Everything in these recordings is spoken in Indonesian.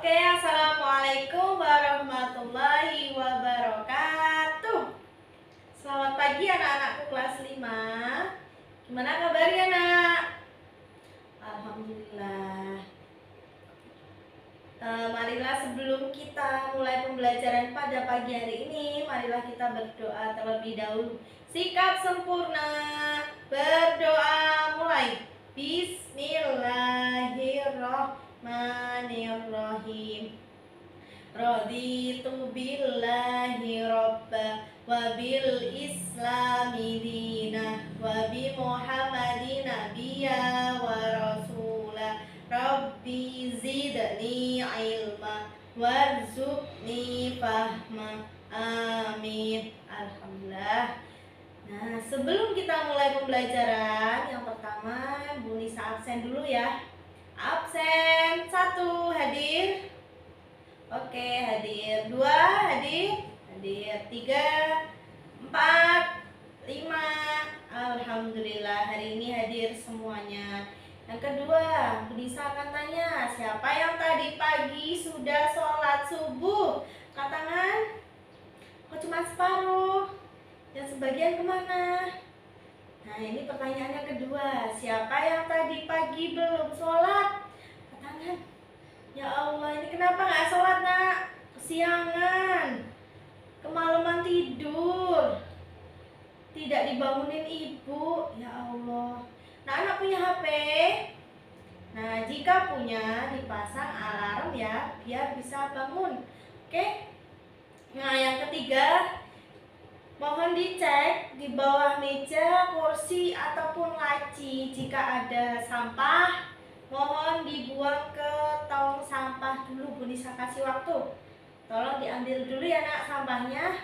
Oke, assalamualaikum warahmatullahi wabarakatuh. Selamat pagi anak-anakku kelas 5. Gimana kabarnya, nak? Alhamdulillah. Marilah sebelum kita mulai pembelajaran pada pagi hari ini, marilah kita berdoa terlebih dahulu. Sikap sempurna, berdoa mulai. Bismillahirrahmanirrahim. Raditu billahi robba wa bil islami dina wa bi muhammadin nabiyya wa rasula. Rabbi zidni ilma warzuqni fahma. Amin. Alhamdulillah. Nah, sebelum kita mulai pembelajaran, yang pertama Bu Nisa absen dulu ya. Absen 1 hadir. Oke, hadir. 2 hadir. Hadir. 3, 4, 5. Alhamdulillah, hari ini hadir semuanya. Yang kedua, Bu Nisa akan tanya, siapa yang tadi pagi sudah sholat subuh? Angkat tangan. Kok cuma separuh? Yang sebagian kemana? Nah, ini pertanyaannya kedua. Siapa yang tadi pagi belum sholat? Angkat tangan. Ya Allah, ini kenapa nggak sholat, nak? Kesiangan, kemalaman tidur, tidak dibangunin ibu. Ya Allah. Nah, anak punya HP? Nah, jika punya, dipasang alarm ya, biar bisa bangun. Oke? Nah, yang ketiga, mohon dicek di bawah meja, kursi, ataupun laci. Jika ada sampah, mohon dibuang ke tong sampah dulu. Bu Nisa kasih waktu. Tolong diambil dulu ya, nak, sampahnya.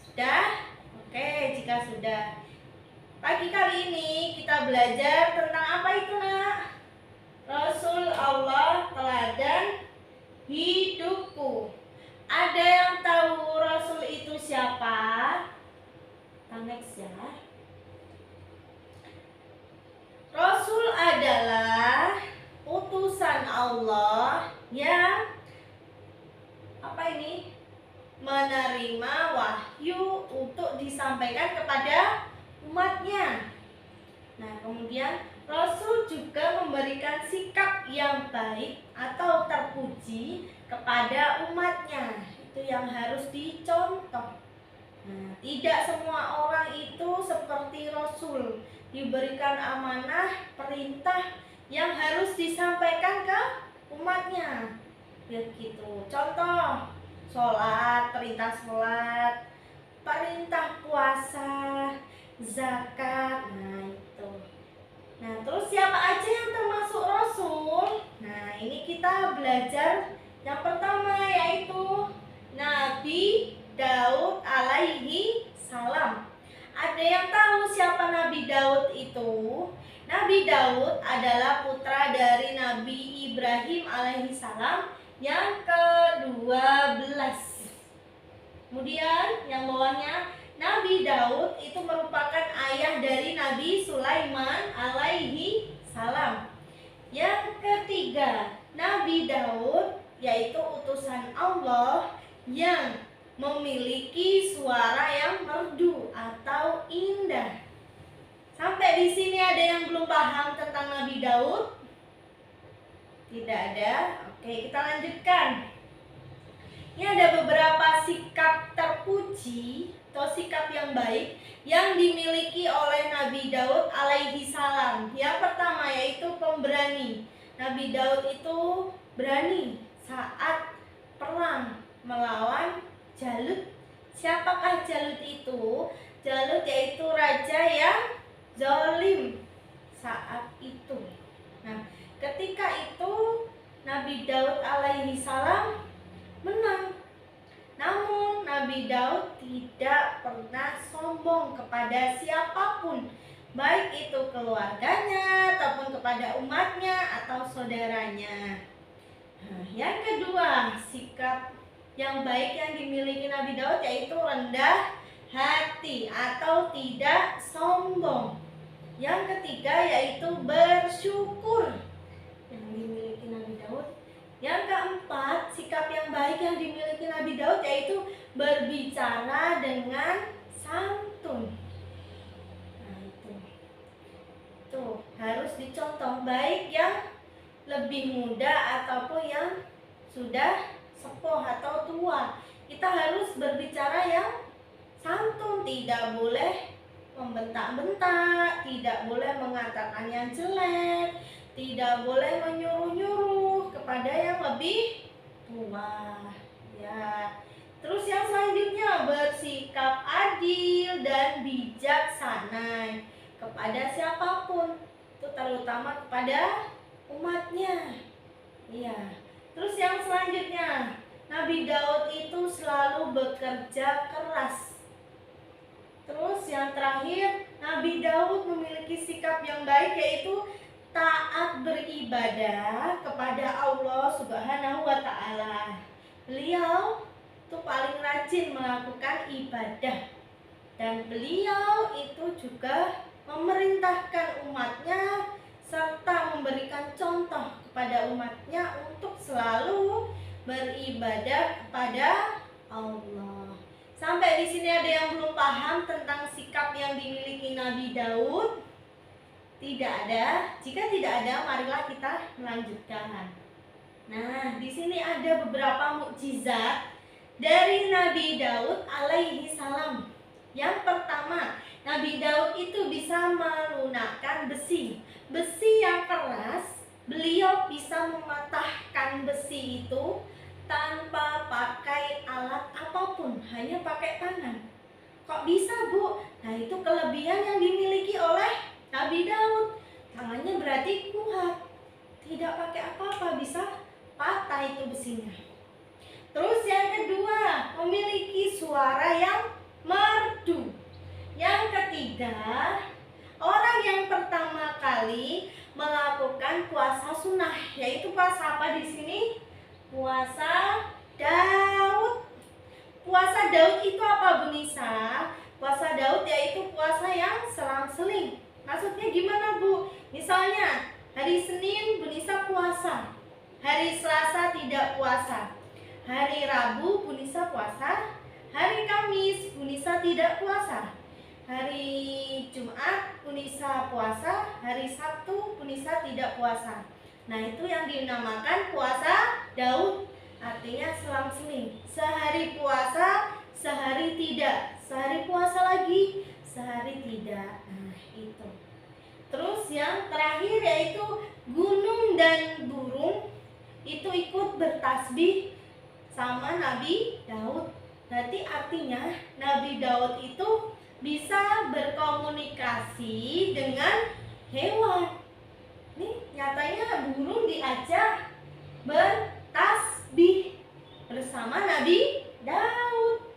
Sudah? Oke, jika sudah. Pagi kali ini kita belajar tentang apa itu, nak? Rasul Allah teladan hidupku. Ada yang tahu Rasul itu siapa? Next ya. Rasul adalah utusan Allah yang menerima wahyu untuk disampaikan kepada umatnya. Nah, kemudian Rasul juga memberikan sikap yang baik atau terpuji kepada umatnya. Itu yang harus dicontoh. Nah, tidak semua orang itu seperti Rasul, diberikan amanah, perintah yang harus disampaikan ke umatnya. Begitu. Contoh, sholat, perintah puasa, zakat. Nah, itu. Nah, terus siapa aja yang termasuk Rasul? Nah, ini kita belajar yang pertama, yaitu Nabi Daud alaihi salam. Ada yang tahu siapa Nabi Daud itu? Nabi Daud adalah putra dari Nabi Ibrahim alaihi salam yang ke-12. Kemudian yang bawahnya, Nabi Daud itu merupakan ayah dari Nabi Sulaiman alaihi salam. Yang ketiga, Nabi Daud yaitu utusan Allah yang memiliki suara yang merdu atau indah. Sampai di sini ada yang belum paham tentang Nabi Daud? Tidak ada. Oke, kita lanjutkan. Ini ada beberapa sikap terpuji atau sikap yang baik yang dimiliki oleh Nabi Daud alaihi salam. Yang pertama yaitu pemberani. Nabi Daud itu berani saat perang melawan Jalut. Siapakah Jalut itu? Jalut yaitu raja yang zalim saat itu. Nah, ketika itu Nabi Daud alaihi salam menang. Namun Nabi Daud tidak pernah sombong kepada siapapun, baik itu keluarganya ataupun kepada umatnya atau saudaranya. Nah, yang kedua, sikap yang baik yang dimiliki Nabi Daud yaitu rendah hati atau tidak sombong. Yang ketiga yaitu bersyukur yang dimiliki Nabi Daud. Yang berbicara dengan santun. Nah, itu. Tuh, harus dicontoh baik yang lebih muda ataupun yang sudah sepuh atau tua. Kita harus berbicara yang santun, tidak boleh membentak-bentak, tidak boleh mengatakan yang jelek, tidak boleh menyuruh-nyuruh kepada yang lebih tua. Ya. Terus yang selanjutnya, bersikap adil dan bijaksana kepada siapapun, itu terutama kepada umatnya. Iya. Terus yang selanjutnya, Nabi Daud itu selalu bekerja keras. Terus yang terakhir, Nabi Daud memiliki sikap yang baik, yaitu taat beribadah kepada Allah Subhanahu wa Ta'ala. Beliau itu paling rajin melakukan ibadah, dan beliau itu juga memerintahkan umatnya serta memberikan contoh kepada umatnya untuk selalu beribadah kepada Allah. Sampai di sini ada yang belum paham tentang sikap yang dimiliki Nabi Daud? Tidak ada. Jika tidak ada, marilah kita melanjutkan. Nah, di sini ada beberapa mukjizat dari Nabi Daud alaihi salam. Yang pertama, Nabi Daud itu bisa melunakkan besi. Besi yang keras, beliau bisa mematahkan besi itu tanpa pakai alat apapun, hanya pakai tangan. Kok bisa, Bu? Nah, itu kelebihan yang dimiliki oleh Nabi Daud. Tangannya berarti kuat, tidak pakai apa-apa, bisa patah itu besinya. Terus yang kedua, memiliki suara yang merdu. Yang ketiga, orang yang pertama kali melakukan puasa sunnah, yaitu puasa apa di sini? Puasa Daud. Puasa Daud itu apa, Bu Nisa? Puasa Daud yaitu puasa yang selang-seling. Maksudnya gimana, Bu? Misalnya hari Senin Bu Nisa puasa, hari Selasa tidak puasa, hari Rabu Bu Nisa puasa, hari Kamis Bu Nisa tidak puasa, hari Jumat Bu Nisa puasa, hari Sabtu Bu Nisa tidak puasa. Nah, itu yang dinamakan puasa Daud. Artinya selang-seling. Sehari puasa, sehari tidak. Sehari puasa lagi, sehari tidak. Nah, itu. Terus yang terakhir yaitu gunung dan burung itu ikut bertasbih sama Nabi Daud. Berarti artinya Nabi Daud itu bisa berkomunikasi dengan hewan. Nih, nyatanya burung diajak bertasbih bersama Nabi Daud.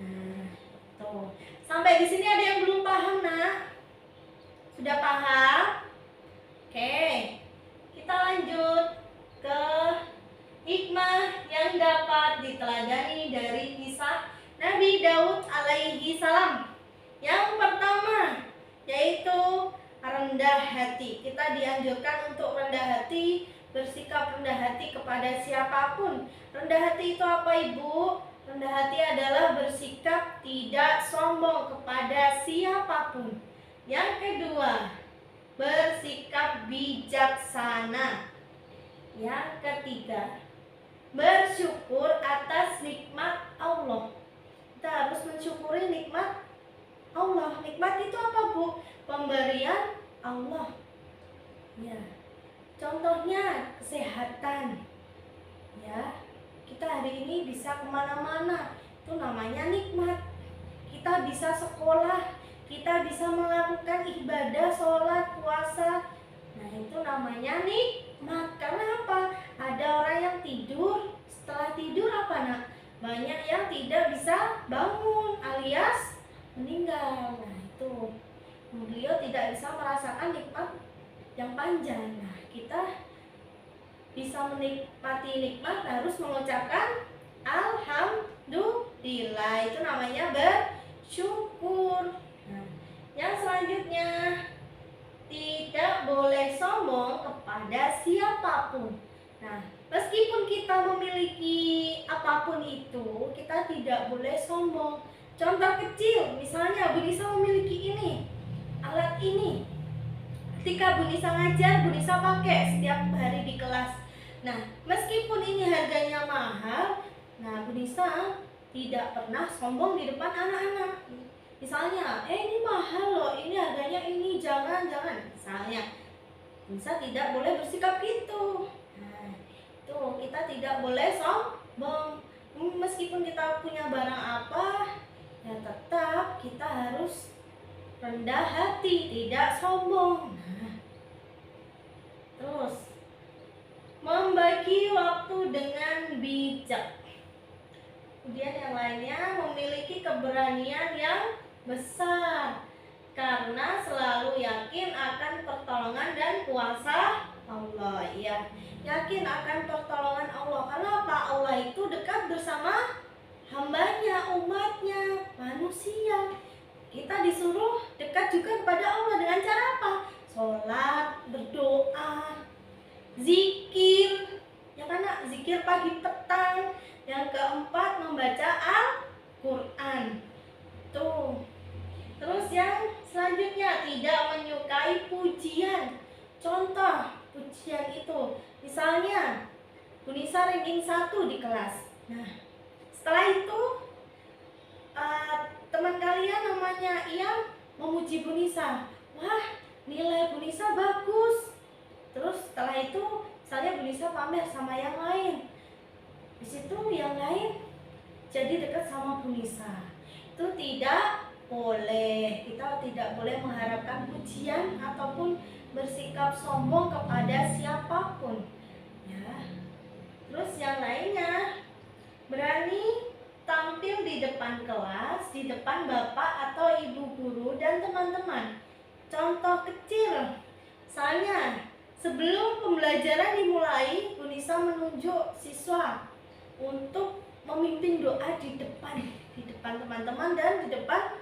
Nah, tuh. Sampai di sini ada yang belum paham, Nak? Sudah paham? Oke. Kita lanjut ke hikmah yang dapat diteladani dari kisah Nabi Daud alaihi salam. Yang pertama yaitu rendah hati. Kita dianjurkan untuk rendah hati, bersikap rendah hati kepada siapapun. Rendah hati itu apa, Ibu? Rendah hati adalah bersikap tidak sombong kepada siapapun. Yang kedua, bersikap bijaksana. Yang ketiga, bersyukur atas nikmat Allah. Kita harus mensyukuri nikmat Allah. Nikmat itu apa, Bu? Pemberian Allah. Ya. Contohnya kesehatan. Ya. Kita hari ini bisa kemana-mana. Itu namanya nikmat. Kita bisa sekolah. Kita bisa melakukan ibadah, sholat, puasa. Nah, itu namanya nikmat. Karena apa? Ada orang yang tidur. Setelah tidur apa, Nak? Banyak yang tidak bisa bangun alias meninggal. Nah, itu beliau tidak bisa merasakan nikmat yang panjang. Nah, kita bisa menikmati nikmat harus mengucapkan alhamdulillah. Itu namanya bersyukur. Nah, yang selanjutnya, tidak boleh sombong kepada siapapun. Nah, meskipun kita memiliki apapun itu, kita tidak boleh sombong. Contoh kecil, misalnya Bu Nisa memiliki ini, alat ini. Ketika Bu Nisa ngajar, Bu Nisa pakai setiap hari di kelas. Nah, meskipun ini harganya mahal, nah Bu Nisa tidak pernah sombong di depan anak-anak. Misalnya, ini mahal loh, ini harganya ini, jangan. Misalnya, Bu Nisa tidak boleh bersikap gitu. Nah, itu kita tidak boleh sombong. Meskipun kita punya barang apa, ya tetap kita harus rendah hati, tidak sombong. Nah, terus membagi waktu dengan bijak. Kemudian yang lainnya memiliki keberanian yang besar karena selalu yakin akan pertolongan dan kuasa Allah. Ya, yakin akan pertolongan Allah. Karena apa? Allah itu dekat bersama hambanya, umatnya, manusia. Kita disuruh dekat juga kepada Allah dengan cara apa? Sholat, berdoa, zikir, ya kan nak? Zikir pagi petang. Yang keempat membaca Al-Quran. Tuh. Terus yang selanjutnya tidak menyukai pujian. Contoh pujian itu, misalnya Bu Nisa ranking 1 di kelas. Nah, setelah itu teman kalian namanya Ian memuji Bu Nisa. Wah, nilai Bu Nisa bagus. Terus setelah itu misalnya Bu Nisa pamer sama yang lain. Di situ yang lain jadi dekat sama Bu Nisa. Itu tidak boleh. Kita tidak boleh mengharapkan pujian ataupun bersikap sombong kepada siapapun. Ya. Terus yang lainnya, berani tampil di depan kelas, di depan bapak atau ibu guru dan teman-teman. Contoh kecil, misalnya sebelum pembelajaran dimulai, Bu Nisa menunjuk siswa untuk memimpin doa di depan teman-teman dan di depan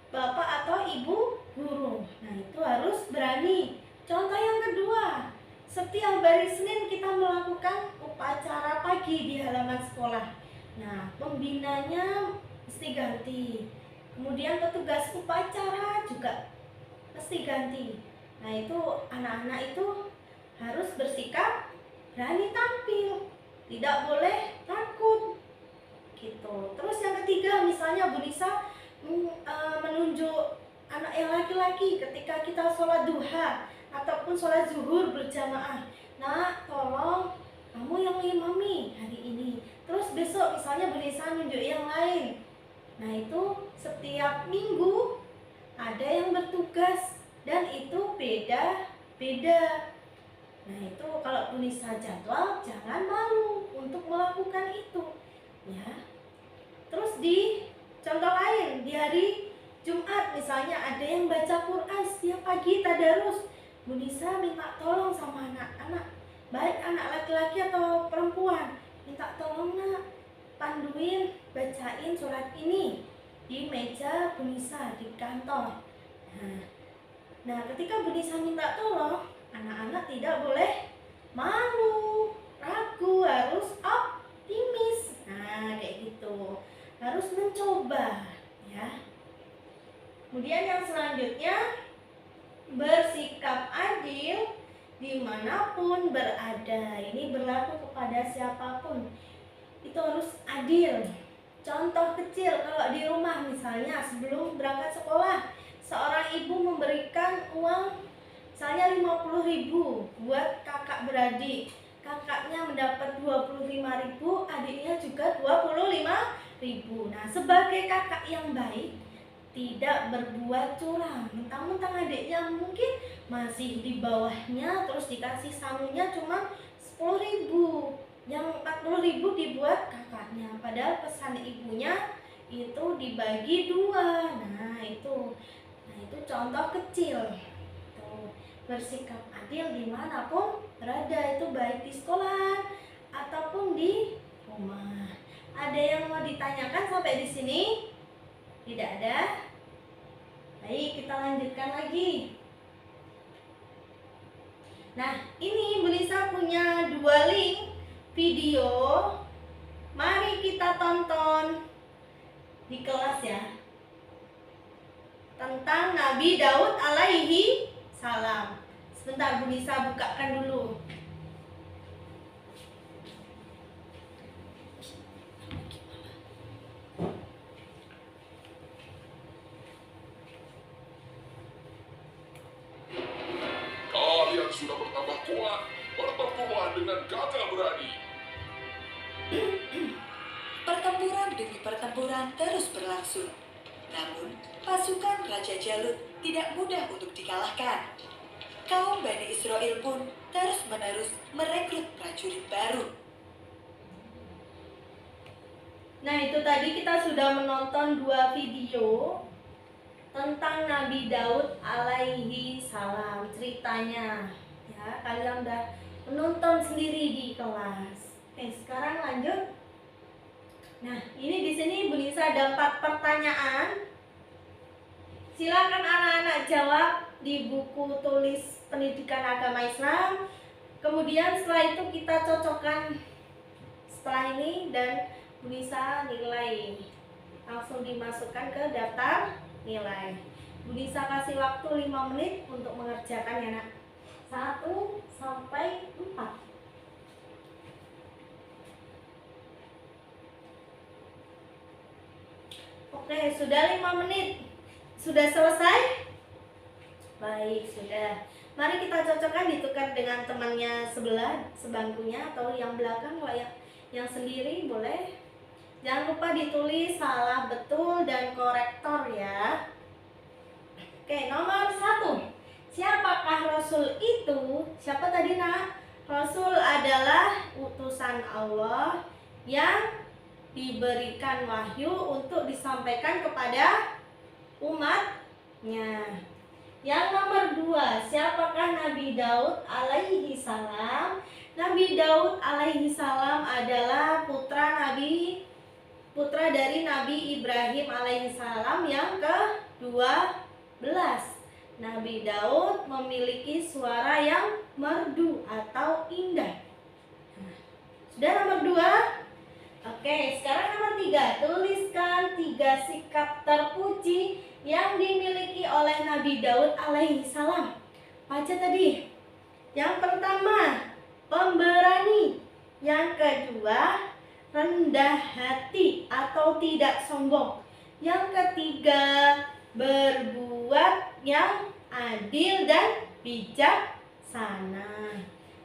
bapak atau ibu guru. Nah, itu harus berani. Contoh yang kedua, setiap hari Senin kita melakukan upacara pagi di halaman sekolah. Nah, pembinanya mesti ganti. Kemudian petugas upacara juga mesti ganti. Nah, itu anak-anak itu harus bersikap berani tampil. Tidak boleh takut gitu. Terus yang ketiga, misalnya Bu Nisa menunjuk anak yang laki-laki ketika kita sholat duha ataupun sholat zuhur berjamaah. Nah, tolong kamu yang mengimami hari ini. Terus besok misalnya Bu Nisa nunjuk yang lain. Nah, itu setiap minggu ada yang bertugas dan itu beda-beda. Nah, itu kalau Bu Nisa jadwal, jangan malu untuk melakukan itu, ya. Terus di contoh lain, di hari Jumat misalnya ada yang baca Quran setiap pagi tadarus. Bu Nisa minta tolong sama anak-anak, baik anak laki-laki atau perempuan, minta tolong nak, panduin, bacain surat ini di meja Bu Nisa di kantor. Nah, ketika Bu Nisa minta tolong, anak-anak tidak boleh malu, ragu, harus optimis. Nah, kayak gitu. Harus mencoba, ya. Kemudian yang selanjutnya, bersikap adil dimanapun berada. Ini berlaku kepada siapapun. Itu harus adil. Contoh kecil, kalau di rumah misalnya sebelum berangkat sekolah, seorang ibu memberikan uang misalnya 50.000 buat kakak beradik. Kakaknya mendapat 25.000, adiknya juga 25.000. Nah, sebagai kakak yang baik, tidak berbuat curang. Mentang-mentang adiknya mungkin masih di bawahnya, terus dikasih sangunya cuma 10.000, yang 40.000 dibuat kakaknya. Padahal pesan ibunya itu dibagi 2. Nah, itu contoh kecil. Bersikap adil dimanapun berada, itu baik di sekolah ataupun di rumah. Ada yang mau ditanyakan sampai di sini? Tidak ada? Baik, kita lanjutkan lagi. Nah, ini Bu Nisa punya 2 link video. Mari kita tonton di kelas ya, tentang Nabi Daud alaihi salam. Sebentar, Bu Nisa bukakan dulu. Kalian sudah bertambah kuat, bertempuran dengan gagah berani. Pertempuran demi pertempuran terus berlangsung. Namun, pasukan Raja Jalut tidak mudah untuk dikalahkan. Kaum Bani Israel pun terus-menerus merekrut prajurit baru. Nah, itu tadi kita sudah menonton 2 video tentang Nabi Daud alaihi salam, ceritanya. Ya, kalian udah menonton sendiri di kelas. Oke, sekarang lanjut. Nah, ini di sini Bu Nisa ada 4 pertanyaan. Silakan anak-anak jawab di buku tulis Pendidikan Agama Islam. Kemudian setelah itu kita cocokkan setelah ini dan Bu Nisa nilai. Langsung dimasukkan ke daftar nilai. Bu Nisa kasih waktu 5 menit untuk mengerjakan ya nak. 1 sampai 4. Oke, sudah 5 menit. Sudah selesai? Baik, sudah. Mari kita cocokkan, ditukar dengan temannya sebelah, sebangkunya atau yang belakang. Kalau yang sendiri boleh. Jangan lupa ditulis salah, betul, dan korektor ya. Oke, nomor 1. Siapakah Rasul itu? Siapa tadi nak? Rasul adalah utusan Allah yang diberikan wahyu untuk disampaikan kepada umatnya. Yang nomor 2, siapakah Nabi Daud alaihi salam? Nabi Daud alaihi salam adalah putra dari Nabi Ibrahim alaihi salam yang ke-12. Nabi Daud memiliki suara yang merdu atau indah. Sudah nomor 2? Oke, sekarang nomor 3. Tuliskan 3 sikap terpuji yang dimiliki oleh Nabi Daud alaihi salam. Baca tadi. Yang pertama, pemberani. Yang kedua, rendah hati atau tidak sombong. Yang ketiga, berbuat yang adil dan bijaksana.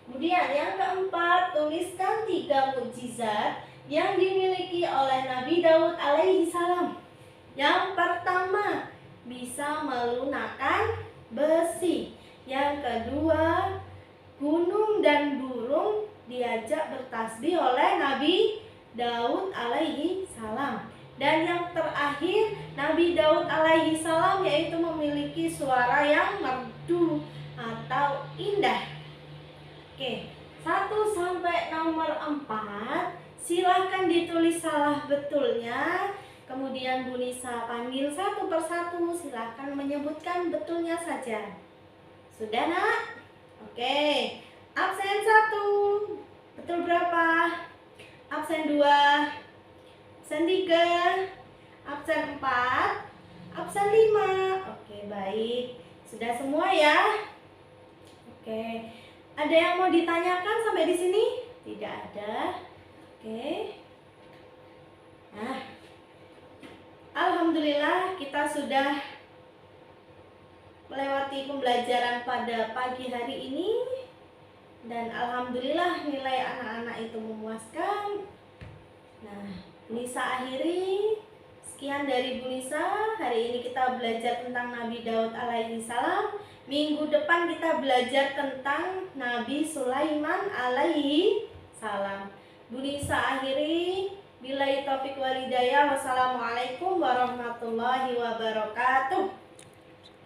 Kemudian yang keempat, tuliskan 3 mukjizat yang dimiliki oleh Nabi Daud alaihi salam. Yang pertama, bisa melunakkan besi. Yang kedua, gunung dan burung diajak bertasbih oleh Nabi Daud alaihi salam. Dan yang terakhir, Nabi Daud alaihi salam yaitu memiliki suara yang merdu atau indah. Oke, 1 sampai nomor 4. Silahkan ditulis salah betulnya. Kemudian Bu Nisa panggil satu persatu. Silahkan menyebutkan betulnya saja. Sudah nak? Oke. Absen 1. Betul berapa? Absen 2. Absen 3. Absen 4. Absen 5. Oke, baik. Sudah semua ya? Oke. Ada yang mau ditanyakan sampai di sini? Tidak ada. Oke. Nah, alhamdulillah kita sudah melewati pembelajaran pada pagi hari ini. Dan alhamdulillah nilai anak-anak itu memuaskan. Nah, Bu Nisa akhiri. Sekian dari Bu Nisa. Hari ini kita belajar tentang Nabi Daud alaihi salam. Minggu depan kita belajar tentang Nabi Sulaiman alaihi salam. Bu Nisa akhiri. Billahi taufiq wal hidayah. Wassalamualaikum warahmatullahi wabarakatuh.